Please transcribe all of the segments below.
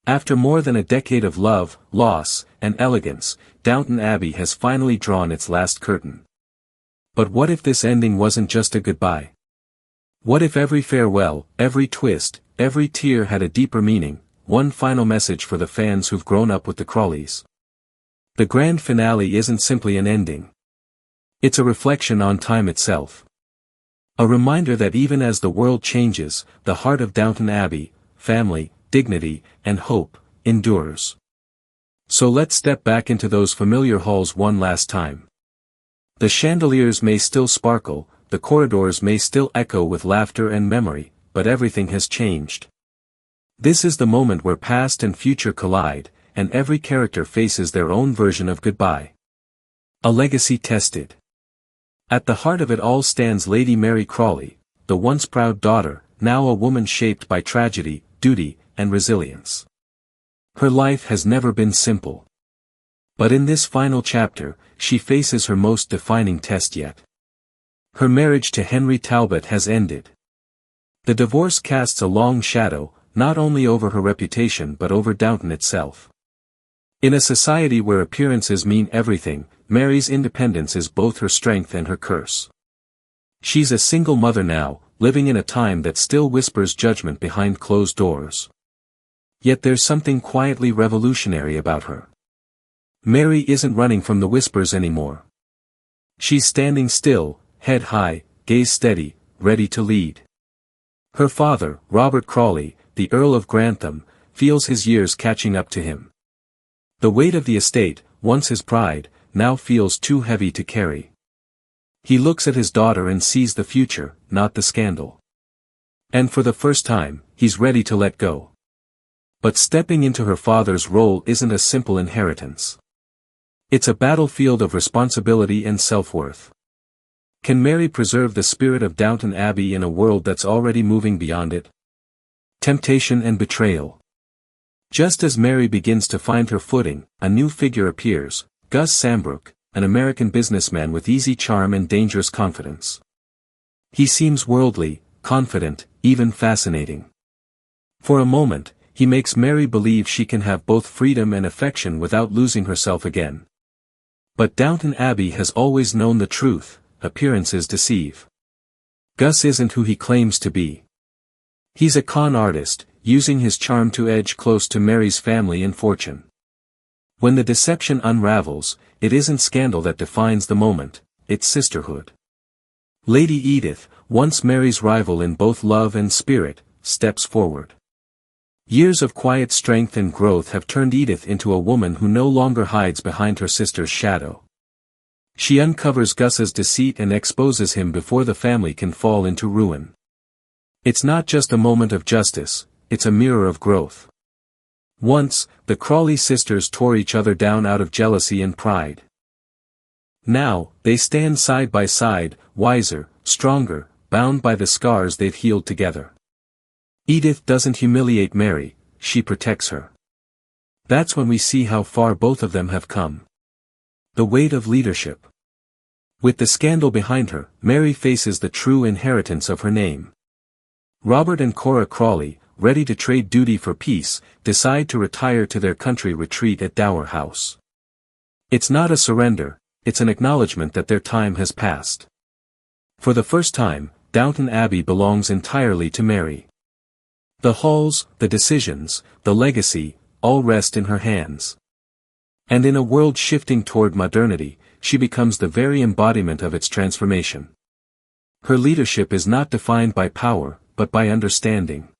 After more than a decade of love, loss, and elegance, Downton Abbey has finally drawn its last curtain. But what if this ending wasn't just a goodbye? What if every farewell, every twist, every tear had a deeper meaning, one final message for the fans who've grown up with the Crawleys? The grand finale isn't simply an ending. It's a reflection on time itself. A reminder that even as the world changes, the heart of Downton Abbey, family, dignity, and hope, endures. So let's step back into those familiar halls one last time. The chandeliers may still sparkle, the corridors may still echo with laughter and memory, but everything has changed. This is the moment where past and future collide, and every character faces their own version of goodbye. A legacy tested. At the heart of it all stands Lady Mary Crawley, the once proud daughter, now a woman shaped by tragedy, duty, and resilience. Her life has never been simple. But in this final chapter, she faces her most defining test yet. Her marriage to Henry Talbot has ended. The divorce casts a long shadow, not only over her reputation but over Downton itself. In a society where appearances mean everything, Mary's independence is both her strength and her curse. She's a single mother now, living in a time that still whispers judgment behind closed doors. Yet there's something quietly revolutionary about her. Mary isn't running from the whispers anymore. She's standing still, head high, gaze steady, ready to lead. Her father, Robert Crawley, the Earl of Grantham, feels his years catching up to him. The weight of the estate, once his pride, now feels too heavy to carry. He looks at his daughter and sees the future, not the scandal. And for the first time, he's ready to let go. But stepping into her father's role isn't a simple inheritance. It's a battlefield of responsibility and self-worth. Can Mary preserve the spirit of Downton Abbey in a world that's already moving beyond it? Temptation and betrayal. Just as Mary begins to find her footing, a new figure appears, Gus Sambrook, an American businessman with easy charm and dangerous confidence. He seems worldly, confident, even fascinating. For a moment, he makes Mary believe she can have both freedom and affection without losing herself again. But Downton Abbey has always known the truth, appearances deceive. Gus isn't who he claims to be. He's a con artist, using his charm to edge close to Mary's family and fortune. When the deception unravels, it isn't scandal that defines the moment, it's sisterhood. Lady Edith, once Mary's rival in both love and spirit, steps forward. Years of quiet strength and growth have turned Edith into a woman who no longer hides behind her sister's shadow. She uncovers Gus's deceit and exposes him before the family can fall into ruin. It's not just a moment of justice, it's a mirror of growth. Once, the Crawley sisters tore each other down out of jealousy and pride. Now, they stand side by side, wiser, stronger, bound by the scars they've healed together. Edith doesn't humiliate Mary, she protects her. That's when we see how far both of them have come. The weight of leadership. With the scandal behind her, Mary faces the true inheritance of her name. Robert and Cora Crawley, ready to trade duty for peace, decide to retire to their country retreat at Dower House. It's not a surrender, it's an acknowledgement that their time has passed. For the first time, Downton Abbey belongs entirely to Mary. The halls, the decisions, the legacy, all rest in her hands. And in a world shifting toward modernity, she becomes the very embodiment of its transformation. Her leadership is not defined by power, but by understanding.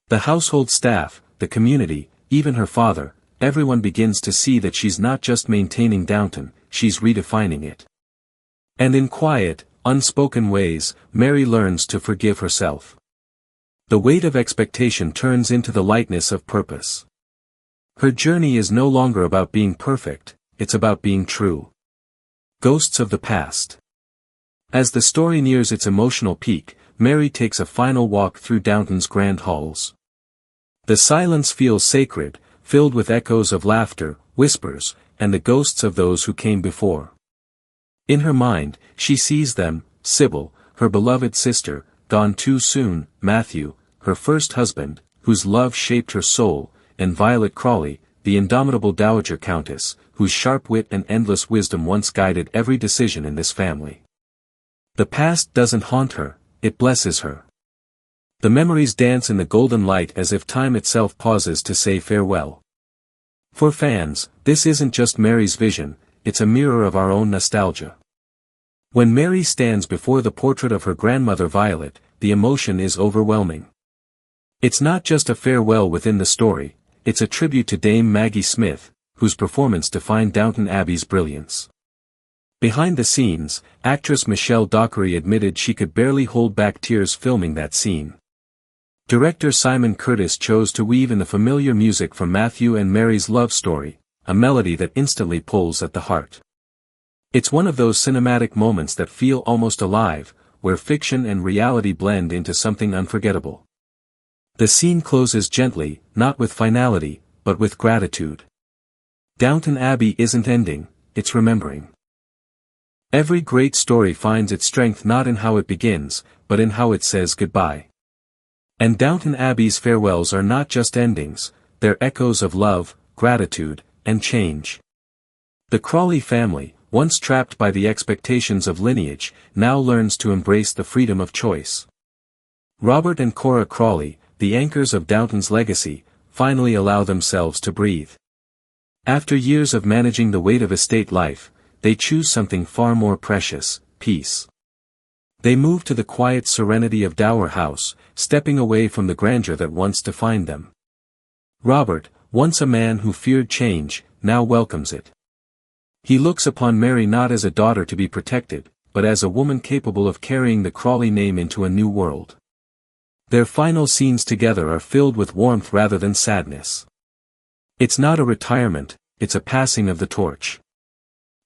The household staff, the community, even her father, everyone begins to see that she's not just maintaining Downton, she's redefining it. And in quiet, unspoken ways, Mary learns to forgive herself. The weight of expectation turns into the lightness of purpose. Her journey is no longer about being perfect, it's about being true. Ghosts of the past. As the story nears its emotional peak, Mary takes a final walk through Downton's grand halls. The silence feels sacred, filled with echoes of laughter, whispers, and the ghosts of those who came before. In her mind, she sees them, Sybil, her beloved sister, gone too soon, Matthew, her first husband, whose love shaped her soul, and Violet Crawley, the indomitable Dowager Countess, whose sharp wit and endless wisdom once guided every decision in this family. The past doesn't haunt her, it blesses her. The memories dance in the golden light as if time itself pauses to say farewell. For fans, this isn't just Mary's vision, it's a mirror of our own nostalgia. When Mary stands before the portrait of her grandmother Violet, the emotion is overwhelming. It's not just a farewell within the story, it's a tribute to Dame Maggie Smith, whose performance defined Downton Abbey's brilliance. Behind the scenes, actress Michelle Dockery admitted she could barely hold back tears filming that scene. Director Simon Curtis chose to weave in the familiar music from Matthew and Mary's love story, a melody that instantly pulls at the heart. It's one of those cinematic moments that feel almost alive, where fiction and reality blend into something unforgettable. The scene closes gently, not with finality, but with gratitude. Downton Abbey isn't ending, it's remembering. Every great story finds its strength not in how it begins, but in how it says goodbye. And Downton Abbey's farewells are not just endings, they're echoes of love, gratitude, and change. The Crawley family, once trapped by the expectations of lineage, now learns to embrace the freedom of choice. Robert and Cora Crawley, the anchors of Downton's legacy, finally allow themselves to breathe. After years of managing the weight of estate life, they choose something far more precious, peace. They move to the quiet serenity of Dower House, stepping away from the grandeur that once defined them. Robert, once a man who feared change, now welcomes it. He looks upon Mary not as a daughter to be protected, but as a woman capable of carrying the Crawley name into a new world. Their final scenes together are filled with warmth rather than sadness. It's not a retirement, it's a passing of the torch.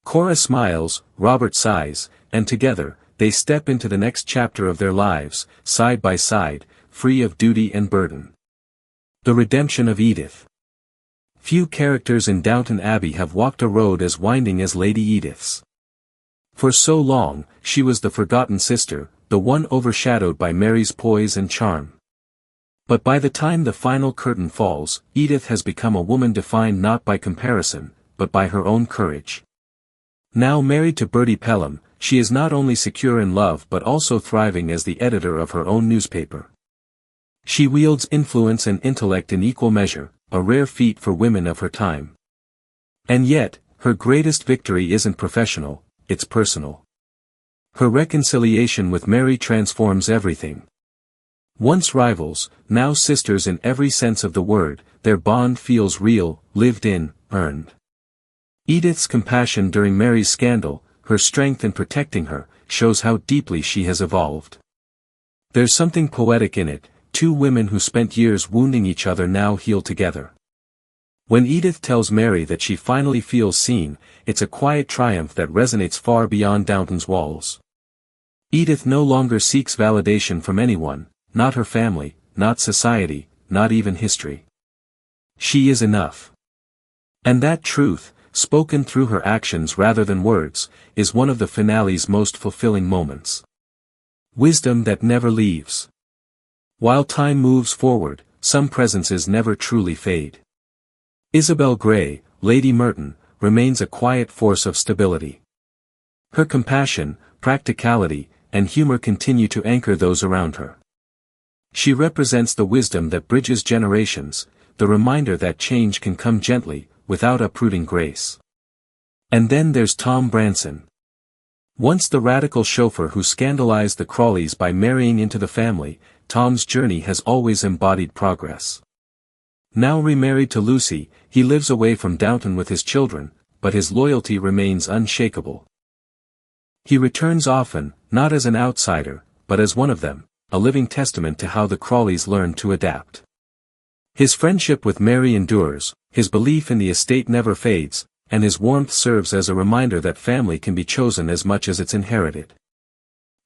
Cora smiles, Robert sighs, and together, they step into the next chapter of their lives, side by side, free of duty and burden. The redemption of Edith. Few characters in Downton Abbey have walked a road as winding as Lady Edith's. For so long, she was the forgotten sister, the one overshadowed by Mary's poise and charm. But by the time the final curtain falls, Edith has become a woman defined not by comparison, but by her own courage. Now married to Bertie Pelham, she is not only secure in love but also thriving as the editor of her own newspaper. She wields influence and intellect in equal measure, a rare feat for women of her time. And yet, her greatest victory isn't professional, it's personal. Her reconciliation with Mary transforms everything. Once rivals, now sisters in every sense of the word, their bond feels real, lived in, earned. Edith's compassion during Mary's scandal, her strength in protecting her, shows how deeply she has evolved. There's something poetic in it, two women who spent years wounding each other now heal together. When Edith tells Mary that she finally feels seen, it's a quiet triumph that resonates far beyond Downton's walls. Edith no longer seeks validation from anyone, not her family, not society, not even history. She is enough. And that truth, spoken through her actions rather than words, is one of the finale's most fulfilling moments. Wisdom that never leaves. While time moves forward, some presences never truly fade. Isabel Grey, Lady Merton, remains a quiet force of stability. Her compassion, practicality, and humor continue to anchor those around her. She represents the wisdom that bridges generations, the reminder that change can come gently, without uprooting grace. And then there's Tom Branson. Once the radical chauffeur who scandalized the Crawleys by marrying into the family, Tom's journey has always embodied progress. Now remarried to Lucy, he lives away from Downton with his children, but his loyalty remains unshakable. He returns often, not as an outsider, but as one of them, a living testament to how the Crawleys learned to adapt. His friendship with Mary endures, his belief in the estate never fades, and his warmth serves as a reminder that family can be chosen as much as it's inherited.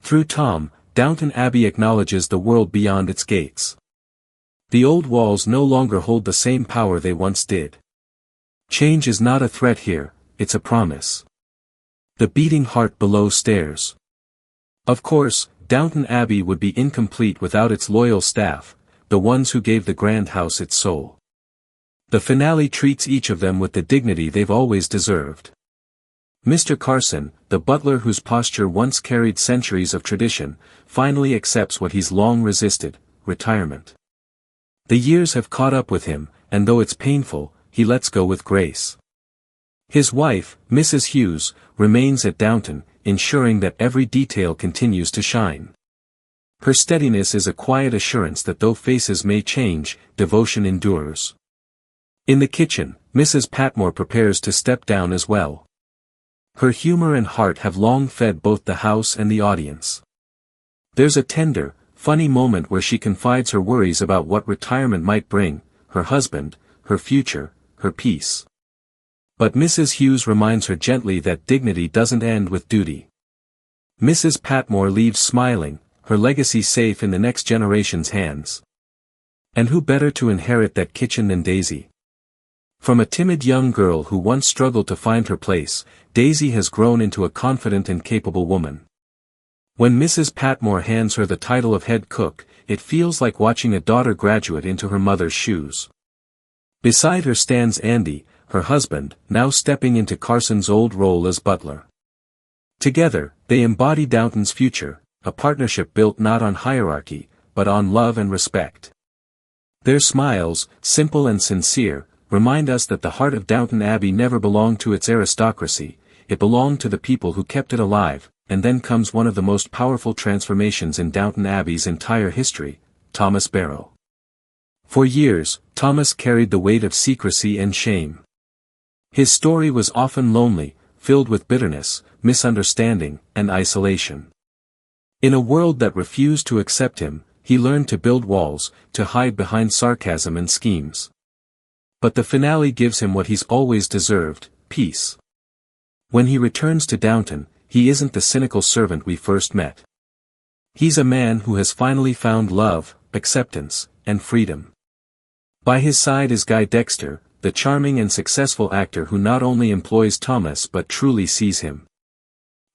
Through Tom, Downton Abbey acknowledges the world beyond its gates. The old walls no longer hold the same power they once did. Change is not a threat here, it's a promise. The beating heart below stares. Of course, Downton Abbey would be incomplete without its loyal staff, the ones who gave the grand house its soul. The finale treats each of them with the dignity they've always deserved. Mr. Carson, the butler whose posture once carried centuries of tradition, finally accepts what he's long resisted: retirement. The years have caught up with him, and though it's painful, he lets go with grace. His wife, Mrs. Hughes, remains at Downton, ensuring that every detail continues to shine. Her steadiness is a quiet assurance that though faces may change, devotion endures. In the kitchen, Mrs. Patmore prepares to step down as well. Her humor and heart have long fed both the house and the audience. There's a tender, funny moment where she confides her worries about what retirement might bring: her husband, her future, her peace. But Mrs. Hughes reminds her gently that dignity doesn't end with duty. Mrs. Patmore leaves smiling, her legacy safe in the next generation's hands. And who better to inherit that kitchen than Daisy? From a timid young girl who once struggled to find her place, Daisy has grown into a confident and capable woman. When Mrs. Patmore hands her the title of head cook, it feels like watching a daughter graduate into her mother's shoes. Beside her stands Andy, her husband, now stepping into Carson's old role as butler. Together, they embody Downton's future, a partnership built not on hierarchy, but on love and respect. Their smiles, simple and sincere, remind us that the heart of Downton Abbey never belonged to its aristocracy, it belonged to the people who kept it alive. And then comes one of the most powerful transformations in Downton Abbey's entire history: Thomas Barrow. For years, Thomas carried the weight of secrecy and shame. His story was often lonely, filled with bitterness, misunderstanding, and isolation. In a world that refused to accept him, he learned to build walls, to hide behind sarcasm and schemes. But the finale gives him what he's always deserved: peace. When he returns to Downton, he isn't the cynical servant we first met. He's a man who has finally found love, acceptance, and freedom. By his side is Guy Dexter, the charming and successful actor who not only employs Thomas but truly sees him.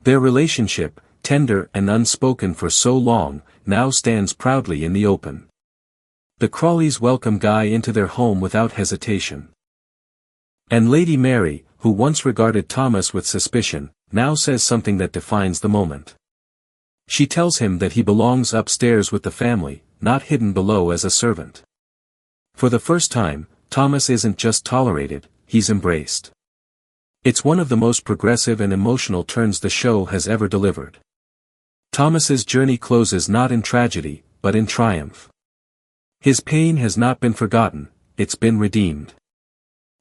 Their relationship, tender and unspoken for so long, now stands proudly in the open. The Crawleys welcome Guy into their home without hesitation. And Lady Mary, who once regarded Thomas with suspicion, now says something that defines the moment. She tells him that he belongs upstairs with the family, not hidden below as a servant. For the first time, Thomas isn't just tolerated, he's embraced. It's one of the most progressive and emotional turns the show has ever delivered. Thomas's journey closes not in tragedy, but in triumph. His pain has not been forgotten, it's been redeemed.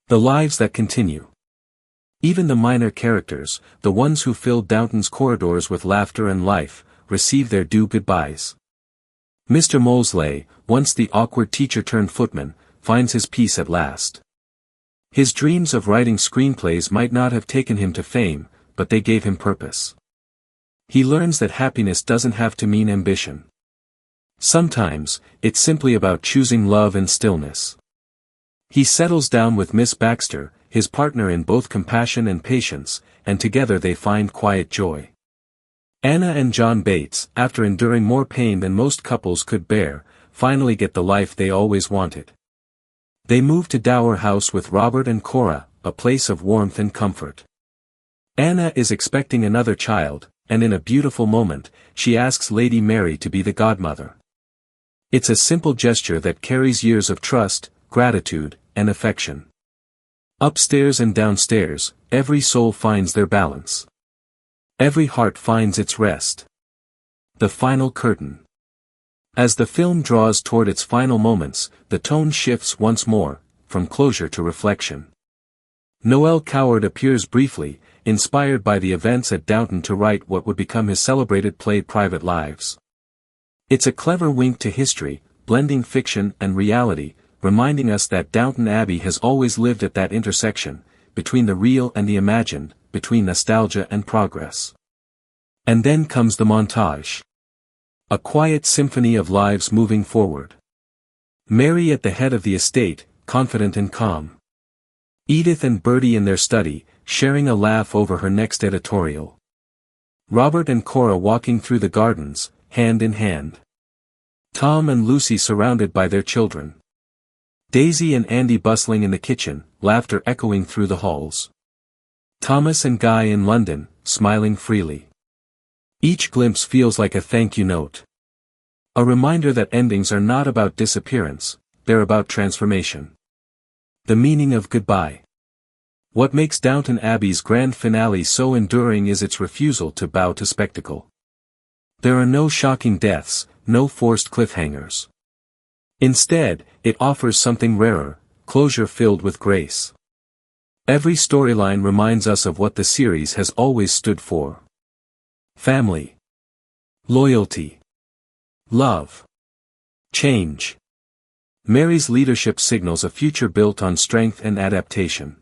The lives that continue. Even the minor characters, the ones who filled Downton's corridors with laughter and life, receive their due goodbyes. Mr. Molesley, once the awkward teacher-turned-footman, finds his peace at last. His dreams of writing screenplays might not have taken him to fame, but they gave him purpose. He learns that happiness doesn't have to mean ambition. Sometimes, it's simply about choosing love and stillness. He settles down with Miss Baxter, his partner in both compassion and patience, and together they find quiet joy. Anna and John Bates, after enduring more pain than most couples could bear, finally get the life they always wanted. They move to Dower House with Robert and Cora, a place of warmth and comfort. Anna is expecting another child, and in a beautiful moment, she asks Lady Mary to be the godmother. It's a simple gesture that carries years of trust, gratitude, and affection. Upstairs and downstairs, every soul finds their balance. Every heart finds its rest. The final curtain. As the film draws toward its final moments, the tone shifts once more, from closure to reflection. Noel Coward appears briefly, inspired by the events at Downton to write what would become his celebrated play Private Lives. It's a clever wink to history, blending fiction and reality, reminding us that Downton Abbey has always lived at that intersection, between the real and the imagined, between nostalgia and progress. And then comes the montage. A quiet symphony of lives moving forward. Mary at the head of the estate, confident and calm. Edith and Bertie in their study, sharing a laugh over her next editorial. Robert and Cora walking through the gardens, hand in hand. Tom and Lucy surrounded by their children. Daisy and Andy bustling in the kitchen, laughter echoing through the halls. Thomas and Guy in London, smiling freely. Each glimpse feels like a thank you note. A reminder that endings are not about disappearance, they're about transformation. The meaning of goodbye. What makes Downton Abbey's grand finale so enduring is its refusal to bow to spectacle. There are no shocking deaths, no forced cliffhangers. Instead, it offers something rarer, closure filled with grace. Every storyline reminds us of what the series has always stood for. Family. Loyalty. Love. Change. Mary's leadership signals a future built on strength and adaptation.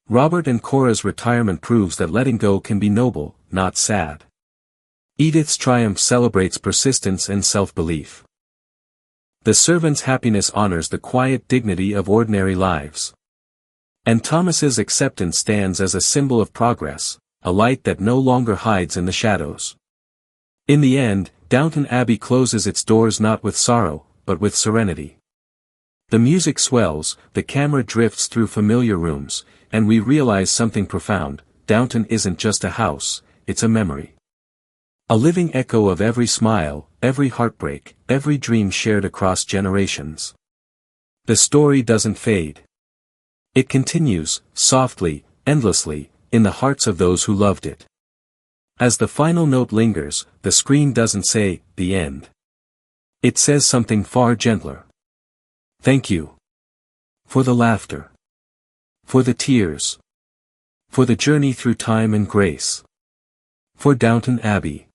Robert and Cora's retirement proves that letting go can be noble, not sad. Edith's triumph celebrates persistence and self-belief. The servant's happiness honors the quiet dignity of ordinary lives. And Thomas's acceptance stands as a symbol of progress, a light that no longer hides in the shadows. In the end, Downton Abbey closes its doors not with sorrow, but with serenity. The music swells, the camera drifts through familiar rooms, and we realize something profound: Downton isn't just a house, it's a memory. A living echo of every smile, every heartbreak, every dream shared across generations. The story doesn't fade. It continues, softly, endlessly, in the hearts of those who loved it. As the final note lingers, the screen doesn't say, "the end." It says something far gentler. Thank you. For the laughter. For the tears. For the journey through time and grace. For Downton Abbey.